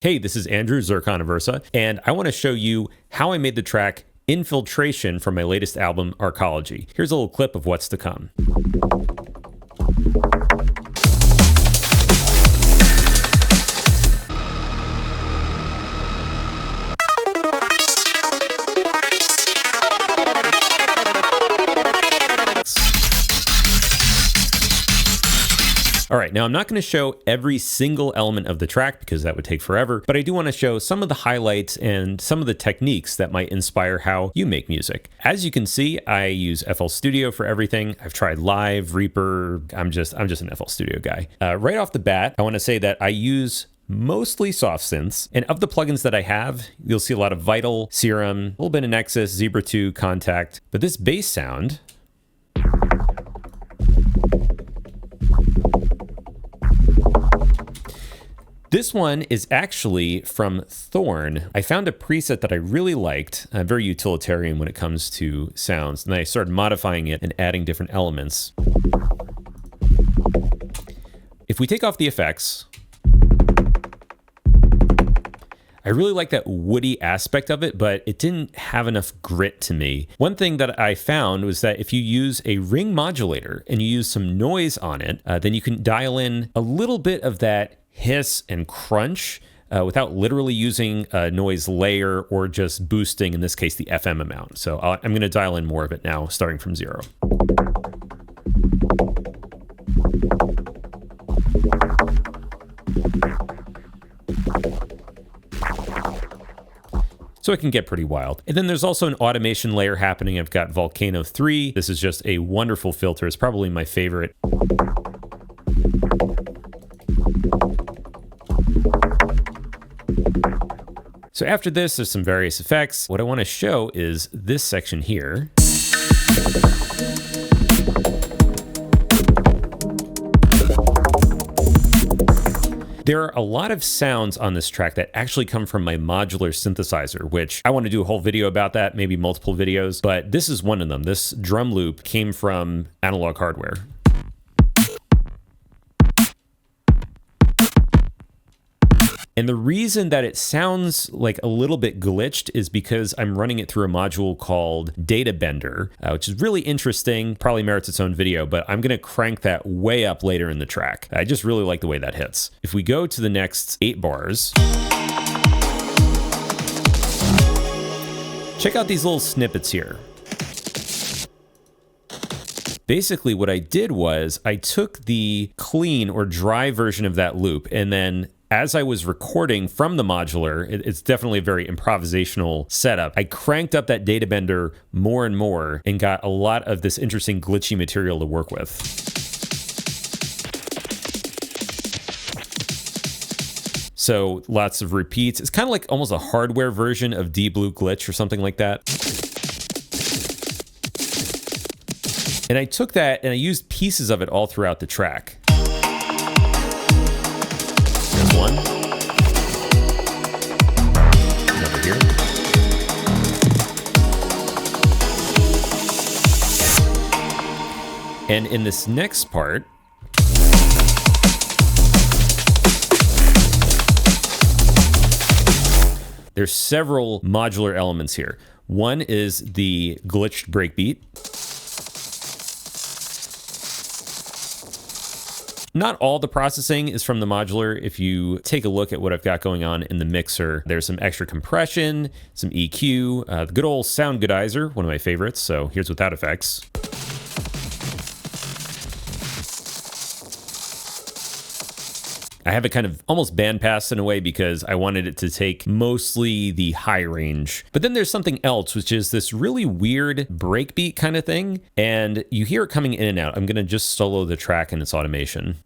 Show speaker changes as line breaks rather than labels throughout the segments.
Hey, this is Andrew Zirconiversa, and I want to show you how I made the track Infiltration from my latest album, ARCOLOGY. Here's a little clip of what's to come. All right, now I'm not going to show every single element of the track because that would take forever, but I do want to show some of the highlights and some of the techniques that might inspire how you make music. As you can see, I use FL Studio for everything. I've tried Live, Reaper. I'm just an FL Studio guy. Right off the bat, I want to say that I use mostly soft synths, and of the plugins that I have, you'll see a lot of Vital, Serum, a little bit of Nexus, Zebra 2, Contact, but this bass sound, this one is actually from Thorn. I found a preset that I really liked, very utilitarian when it comes to sounds, and I started modifying it and adding different elements. If we take off the effects, I really like that woody aspect of it, but it didn't have enough grit to me. One thing that I found was that if you use a ring modulator and you use some noise on it, then you can dial in a little bit of that hiss and crunch without literally using a noise layer or just boosting, in this case, the FM amount. So I'm going to dial in more of it now, starting from 0. So it can get pretty wild. And then there's also an automation layer happening. I've got Volcano 3. This is just a wonderful filter. It's probably my favorite. So after this, there's some various effects. What I want to show is this section here. There are a lot of sounds on this track that actually come from my modular synthesizer, which I want to do a whole video about that, maybe multiple videos, but this is one of them. This drum loop came from analog hardware. And the reason that it sounds like a little bit glitched is because I'm running it through a module called Data Bender, which is really interesting, probably merits its own video, but I'm going to crank that way up later in the track. I just really like the way that hits. If we go to the next 8 bars, check out these little snippets here. Basically, what I did was I took the clean or dry version of that loop, and then as I was recording from the modular, it's definitely a very improvisational setup. I cranked up that data bender more and more and got a lot of this interesting glitchy material to work with. So lots of repeats. It's kind of like almost a hardware version of D Blue Glitch or something like that. And I took that and I used pieces of it all throughout the track. There's one. Another here. And in this next part, there's several modular elements here. One is the glitched breakbeat. Not all the processing is from the modular. If you take a look at what I've got going on in the mixer, there's some extra compression, some EQ, the good old sound goodizer, one of my favorites. So here's without effects. I have it kind of almost bandpassed in a way because I wanted it to take mostly the high range. But then there's something else, which is this really weird breakbeat kind of thing. And you hear it coming in and out. I'm going to just solo the track in its automation.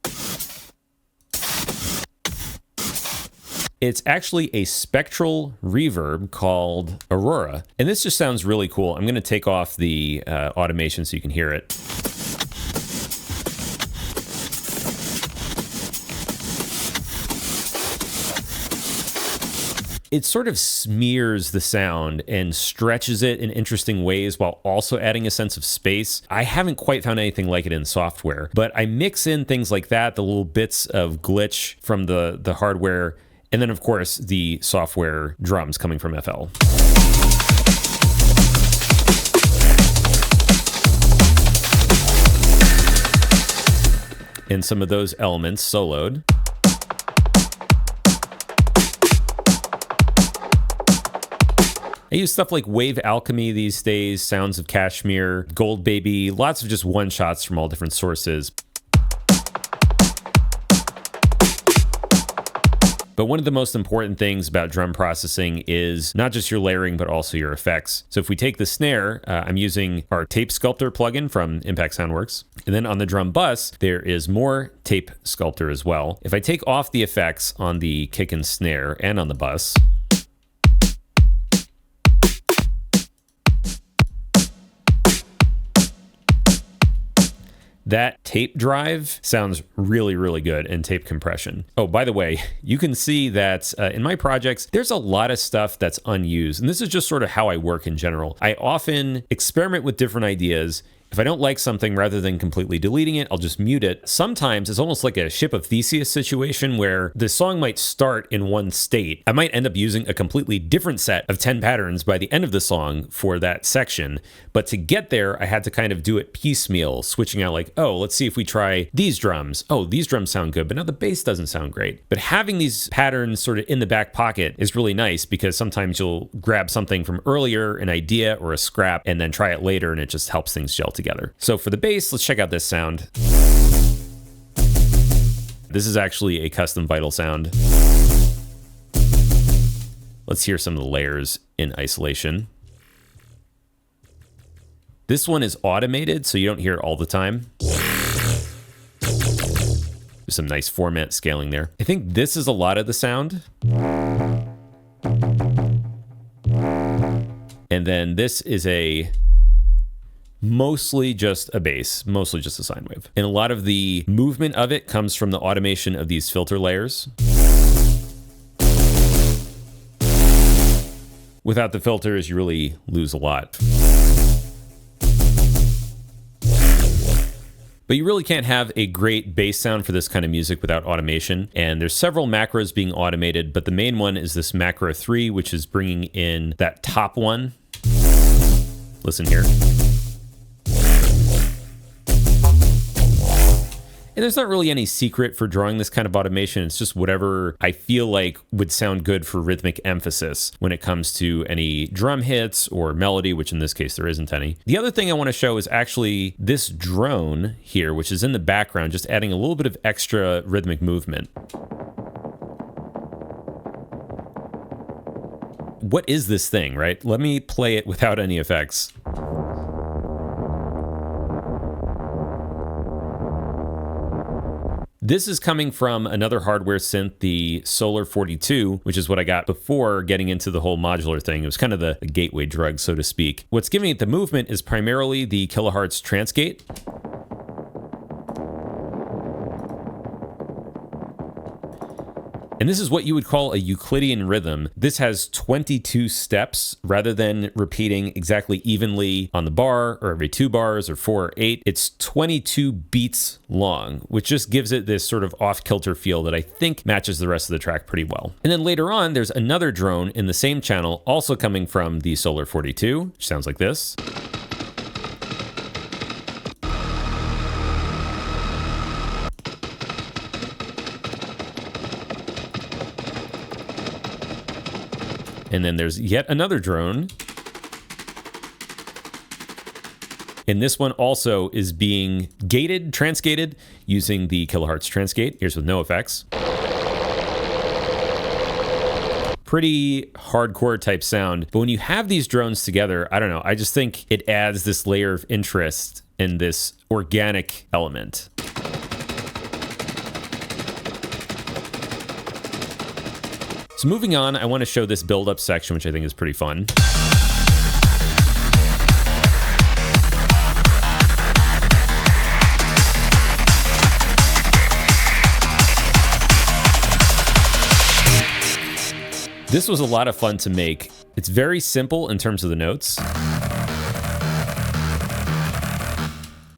It's actually a spectral reverb called Aurora. And this just sounds really cool. I'm going to take off the automation so you can hear it. It sort of smears the sound and stretches it in interesting ways while also adding a sense of space. I haven't quite found anything like it in software, but I mix in things like that, the little bits of glitch from the hardware, And then, of course, the software drums coming from FL. And some of those elements soloed. I use stuff like Wave Alchemy these days, Sounds of Kashmir, Gold Baby, lots of just one-shots from all different sources. But one of the most important things about drum processing is not just your layering, but also your effects. So if we take the snare, I'm using our Tape Sculptor plugin from Impact Soundworks. And then on the drum bus, there is more Tape Sculptor as well. If I take off the effects on the kick and snare and on the bus, that tape drive sounds really, really good in tape compression. Oh, by the way, you can see that in my projects, there's a lot of stuff that's unused. And this is just sort of how I work in general. I often experiment with different ideas. If I don't like something, rather than completely deleting it, I'll just mute it. Sometimes it's almost like a Ship of Theseus situation where the song might start in one state. I might end up using a completely different set of 10 patterns by the end of the song for that section. But to get there, I had to kind of do it piecemeal, switching out like, oh, let's see if we try these drums. Oh, these drums sound good, but now the bass doesn't sound great. But having these patterns sort of in the back pocket is really nice because sometimes you'll grab something from earlier, an idea or a scrap, and then try it later, and it just helps things gel together. So for the bass, let's check out this sound. This is actually a custom Vital sound. Let's hear some of the layers in isolation. This one is automated, so you don't hear it all the time. There's some nice format scaling there. I think this is a lot of the sound. And then this is mostly just a bass, mostly just a sine wave. And a lot of the movement of it comes from the automation of these filter layers. Without the filters, you really lose a lot. But you really can't have a great bass sound for this kind of music without automation. And there's several macros being automated, but the main one is this macro 3, which is bringing in that top one. Listen here. And there's not really any secret for drawing this kind of automation. It's just whatever I feel like would sound good for rhythmic emphasis when it comes to any drum hits or melody, which in this case there isn't any. The other thing I want to show is actually this drone here, which is in the background, just adding a little bit of extra rhythmic movement. What is this thing, right? Let me play it without any effects. This is coming from another hardware synth, the Solar 42, which is what I got before getting into the whole modular thing. It was kind of the gateway drug, so to speak. What's giving it the movement is primarily the kilohertz transgate. And this is what you would call a Euclidean rhythm. This has 22 steps rather than repeating exactly evenly on the bar or every 2 bars or 4 or 8. It's 22 beats long, which just gives it this sort of off-kilter feel that I think matches the rest of the track pretty well. And then later on, there's another drone in the same channel, also coming from the Solar 42, which sounds like this. And then there's yet another drone. And this one also is being gated, transgated, using the kilohertz transgate. Here's with no effects. Pretty hardcore type sound. But when you have these drones together, I don't know, I just think it adds this layer of interest in this organic element. So moving on, I want to show this build-up section, which I think is pretty fun. This was a lot of fun to make. It's very simple in terms of the notes.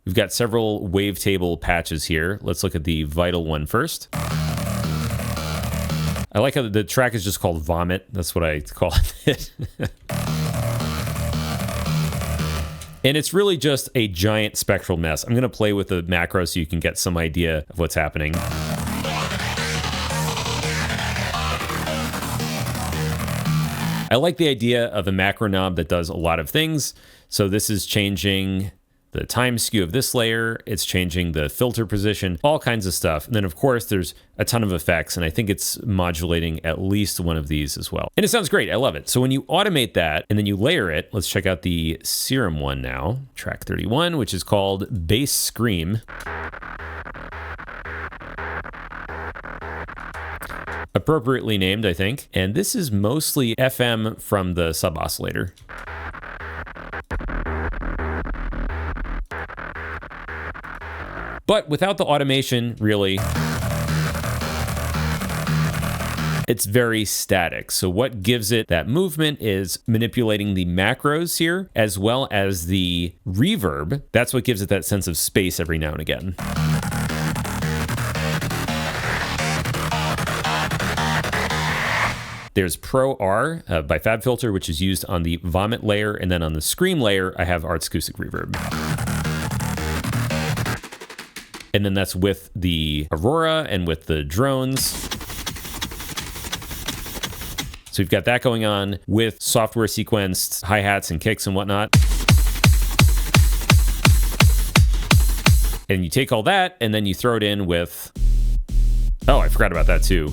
We've got several wavetable patches here. Let's look at the Vital one first. I like how the track is just called Vomit. That's what I call it. And it's really just a giant spectral mess. I'm going to play with the macro so you can get some idea of what's happening. I like the idea of a macro knob that does a lot of things. So this is changing the time skew of this layer. It's changing the filter position, all kinds of stuff. And then of course there's a ton of effects, and I think it's modulating at least one of these as well. And it sounds great. I love it. So when you automate that and then you layer it, let's check out the Serum one now, track 31, which is called Bass Scream. Appropriately named, I think. And this is mostly FM from the sub oscillator. But without the automation, really, it's very static. So what gives it that movement is manipulating the macros here, as well as the reverb. That's what gives it that sense of space every now and again. There's Pro R by FabFilter, which is used on the Vomit layer, and then on the Scream layer, I have Arts Acoustic Reverb. And then that's with the Aurora and with the drones. So we've got that going on with software sequenced hi-hats and kicks and whatnot. And you take all that and then you throw it in with, oh, I forgot about that too.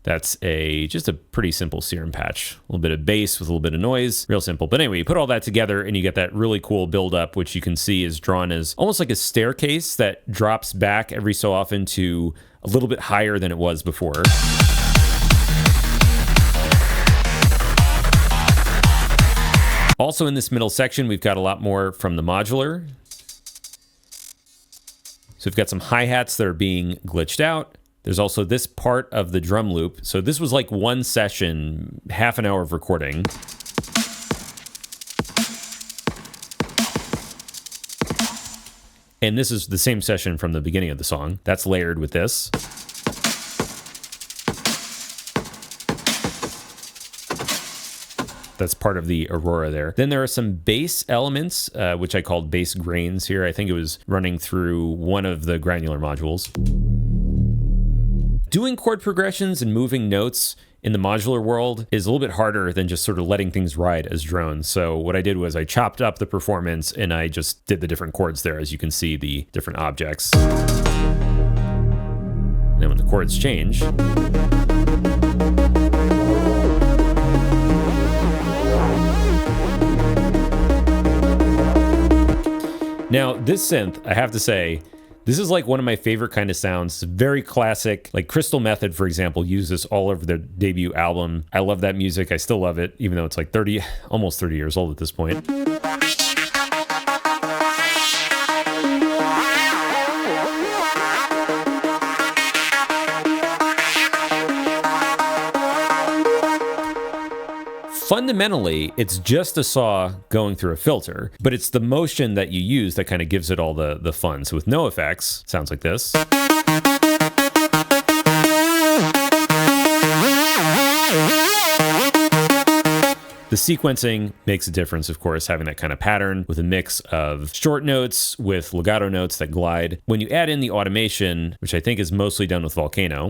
That's just a pretty simple Serum patch. A little bit of bass with a little bit of noise, real simple. But anyway, you put all that together and you get that really cool buildup, which you can see is drawn as almost like a staircase that drops back every so often to a little bit higher than it was before. Also in this middle section, we've got a lot more from the Modular. So we've got some hi-hats that are being glitched out. There's also this part of the drum loop. So this was like one session, half an hour of recording. And this is the same session from the beginning of the song. That's layered with this. That's part of the Aurora there. Then there are some bass elements, which I called bass grains here. I think it was running through one of the granular modules. Doing chord progressions and moving notes in the modular world is a little bit harder than just sort of letting things ride as drones. So what I did was I chopped up the performance and I just did the different chords there, as you can see the different objects. And then when the chords change, now this synth, I have to say, this is like one of my favorite kind of sounds. It's very classic. Like Crystal Method, for example, used this all over their debut album. I love that music. I still love it, even though it's like almost 30 years old at this point. Fundamentally, it's just a saw going through a filter, but it's the motion that you use that kind of gives it all the fun. So with no effects, it sounds like this. The sequencing makes a difference, of course, having that kind of pattern with a mix of short notes with legato notes that glide. When you add in the automation, which I think is mostly done with Volcano,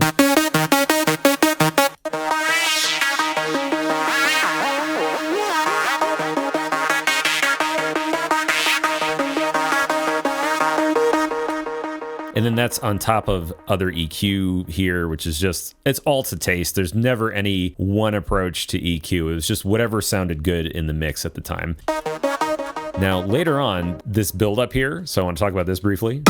and then that's on top of other EQ here, which is just, it's all to taste. There's never any one approach to EQ. It was just whatever sounded good in the mix at the time. Now, later on, this buildup here, so I want to talk about this briefly.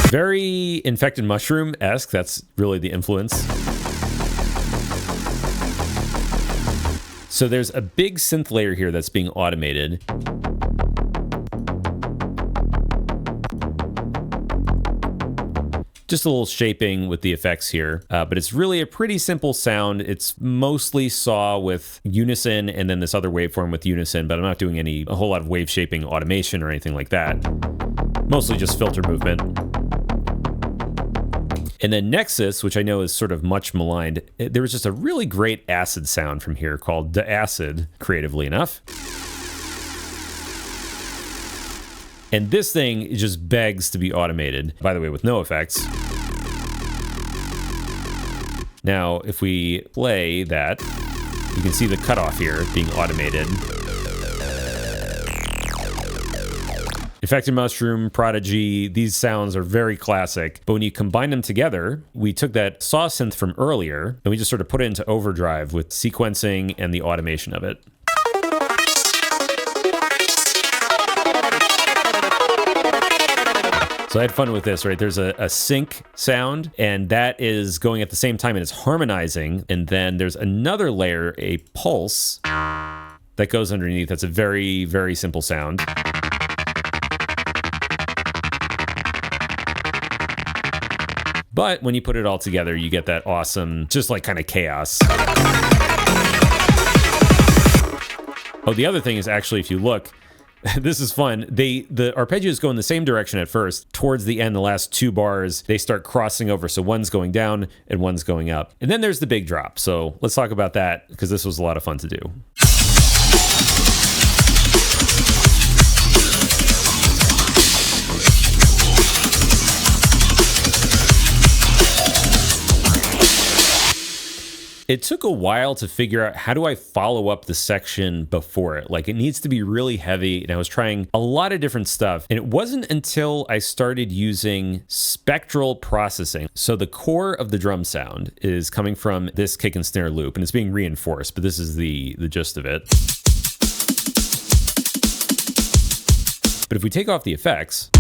Very Infected Mushroom-esque, that's really the influence. So there's a big synth layer here that's being automated. just a little shaping with the effects here. But it's really a pretty simple sound. It's mostly saw with unison and then this other waveform with unison, but I'm not doing a whole lot of wave shaping automation or anything like that. Mostly just filter movement. And then Nexus, which I know is sort of much maligned, there was just a really great acid sound from here called the acid, creatively enough. And this thing just begs to be automated, by the way, with no effects. Now, if we play that, you can see the cutoff here being automated. Infected Mushroom, Prodigy, these sounds are very classic, but when you combine them together, we took that saw synth from earlier and we just sort of put it into overdrive with sequencing and the automation of it. So I had fun with this, right? There's a sync sound, and that is going at the same time and it's harmonizing. And then there's another layer, a pulse, that goes underneath. That's a very, very simple sound. But when you put it all together, you get that awesome, just like kind of chaos. Oh, the other thing is actually, if you look, this is fun. The arpeggios go in the same direction at first. Towards the end, the last two bars, they start crossing over. So one's going down and one's going up. And then there's the big drop. So let's talk about that because this was a lot of fun to do. It took a while to figure out how do I follow up the section before it. Like, it needs to be really heavy, and I was trying a lot of different stuff. And it wasn't until I started using spectral processing. So the core of the drum sound is coming from this kick and snare loop, and it's being reinforced, but this is the gist of it. But if we take off the effects,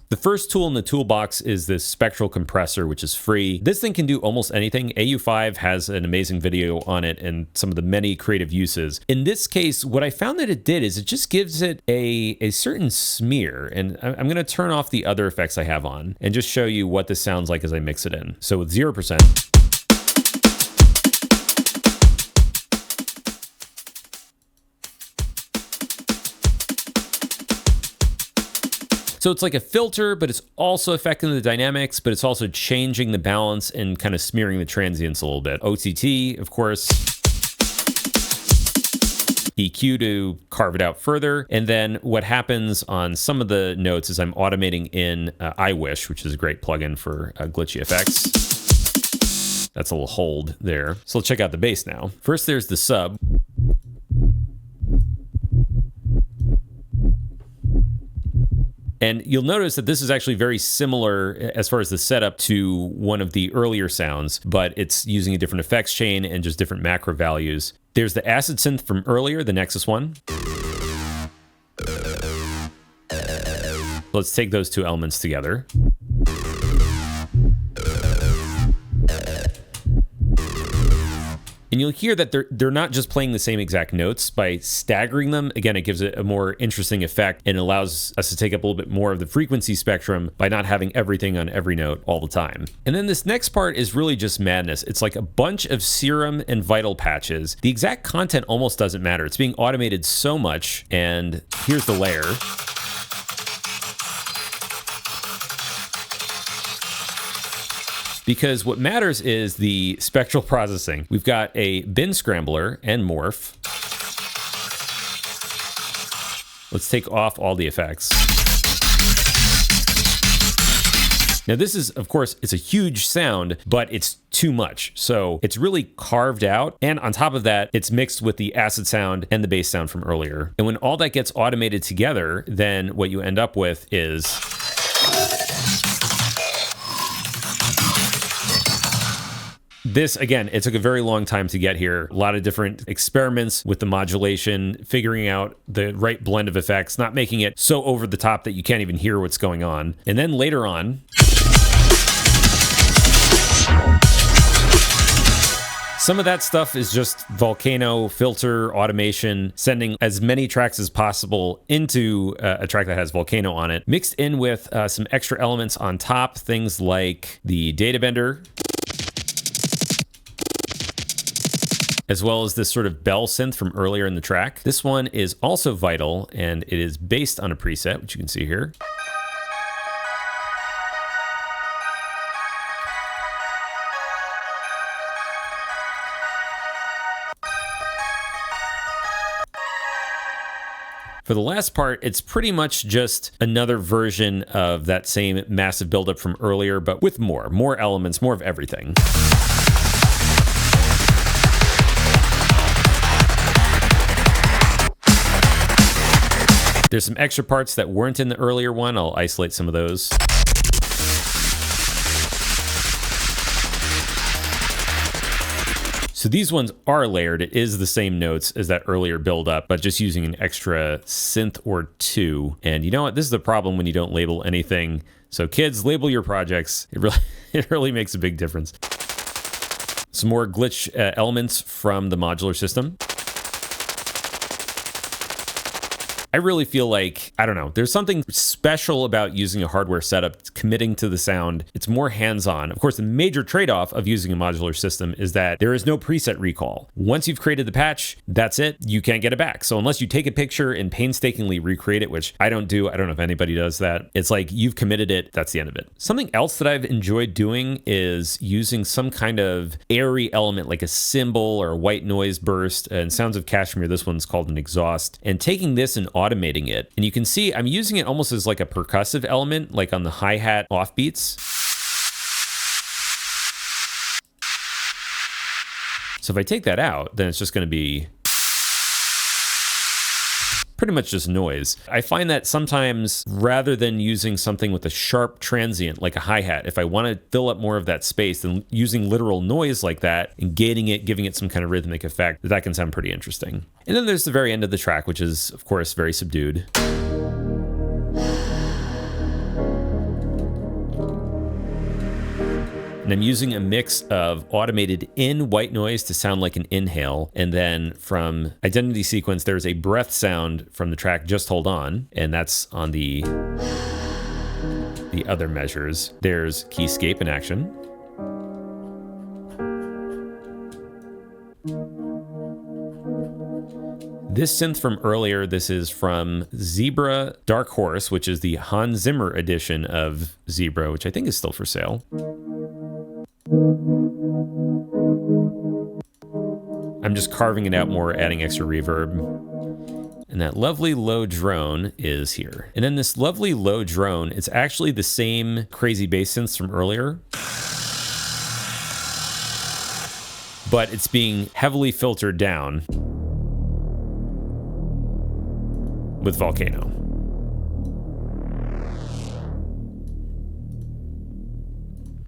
the first tool in the toolbox is this spectral compressor, which is free. This thing can do almost anything. AU5 has an amazing video on it and some of the many creative uses. In this case, what I found that it did is it just gives it a certain smear. And I'm going to turn off the other effects I have on and just show you what this sounds like as I mix it in. So with 0%. So it's like a filter, but it's also affecting the dynamics, but it's also changing the balance and kind of smearing the transients a little bit. OTT, of course. EQ to carve it out further. And then what happens on some of the notes is I'm automating in I Wish, which is a great plugin for glitchy effects. That's a little hold there. So let's check out the bass now. First, there's the sub. And you'll notice that this is actually very similar as far as the setup to one of the earlier sounds, but it's using a different effects chain and just different macro values. There's the acid synth from earlier, the Nexus one. Let's take those two elements together. And you'll hear that they're not just playing the same exact notes. By staggering them, again, it gives it a more interesting effect and allows us to take up a little bit more of the frequency spectrum by not having everything on every note all the time. And then this next part is really just madness. It's like a bunch of Serum and Vital patches. The exact content almost doesn't matter. It's being automated so much. And here's the layer. Because what matters is the spectral processing. We've got a bin scrambler and morph. Let's take off all the effects. Now this is, of course, it's a huge sound, but it's too much. So it's really carved out. And on top of that, it's mixed with the acid sound and the bass sound from earlier. And when all that gets automated together, then what you end up with is this. Again, it took a very long time to get here. A lot of different experiments with the modulation, figuring out the right blend of effects, not making it so over the top that you can't even hear what's going on. And then later on, Some of that stuff is just Volcano filter automation, sending as many tracks as possible into a track that has Volcano on it, mixed in with some extra elements on top, things like the data bender, as well as this sort of bell synth from earlier in the track. This one is also Vital, and it is based on a preset, which you can see here. For the last part, it's pretty much just another version of that same massive buildup from earlier, but with more elements, more of everything. There's some extra parts that weren't in the earlier one. I'll isolate some of those. So these ones are layered. It is the same notes as that earlier buildup, but just using an extra synth or two. And you know what? This is the problem when you don't label anything. So kids, label your projects. It really makes a big difference. Some more glitch elements from the modular system. I really feel like, I don't know, there's something special about using a hardware setup, committing to the sound. It's more hands-on. Of course, the major trade-off of using a modular system is that there is no preset recall. Once you've created the patch, that's it. You can't get it back. So unless you take a picture and painstakingly recreate it, which I don't do, I don't know if anybody does that. It's like you've committed it, that's the end of it. Something else that I've enjoyed doing is using some kind of airy element like a cymbal or a white noise burst. And Sounds of Kashmir, this one's called an exhaust, and taking this and automating it. And you can see I'm using it almost as like a percussive element, like on the hi-hat offbeats. So if I take that out, then it's just going to be pretty much just noise. I find that sometimes rather than using something with a sharp transient like a hi-hat, if I want to fill up more of that space, then using literal noise like that and gating it, giving it some kind of rhythmic effect, that can sound pretty interesting. And then there's the very end of the track, which is of course very subdued. And I'm using a mix of automated in white noise to sound like an inhale. And then from Identity Sequence, there's a breath sound from the track Just Hold On. And that's on the other measures. There's Keyscape in action. This synth from earlier, this is from Zebra Dark Horse, which is the Hans Zimmer edition of Zebra, which I think is still for sale. I'm just carving it out more, adding extra reverb. And that lovely low drone is here. And then this lovely low drone, it's actually the same crazy bass synths from earlier, but it's being heavily filtered down with Volcano.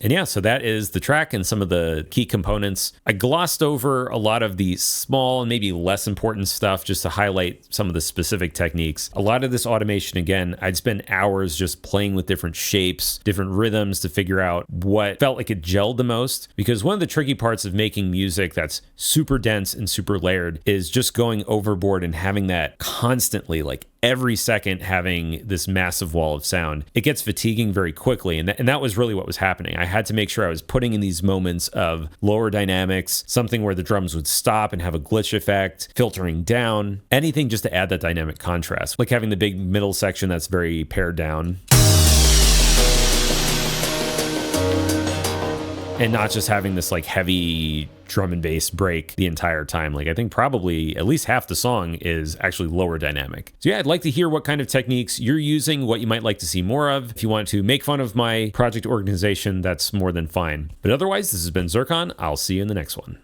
And yeah, so that is the track and some of the key components. I glossed over a lot of the small and maybe less important stuff just to highlight some of the specific techniques. A lot of this automation, again, I'd spend hours just playing with different shapes, different rhythms to figure out what felt like it gelled the most. Because one of the tricky parts of making music that's super dense and super layered is just going overboard and having that constantly, like every second, having this massive wall of sound. It gets fatiguing very quickly, and that was really what was happening. I had to make sure I was putting in these moments of lower dynamics, something where the drums would stop and have a glitch effect, filtering down, anything just to add that dynamic contrast, like having the big middle section that's very pared down. And not just having this like heavy drum and bass break the entire time. Like I think probably at least half the song is actually lower dynamic. So yeah, I'd like to hear what kind of techniques you're using, what you might like to see more of. If you want to make fun of my project organization, that's more than fine. But otherwise, this has been Zircon. I'll see you in the next one.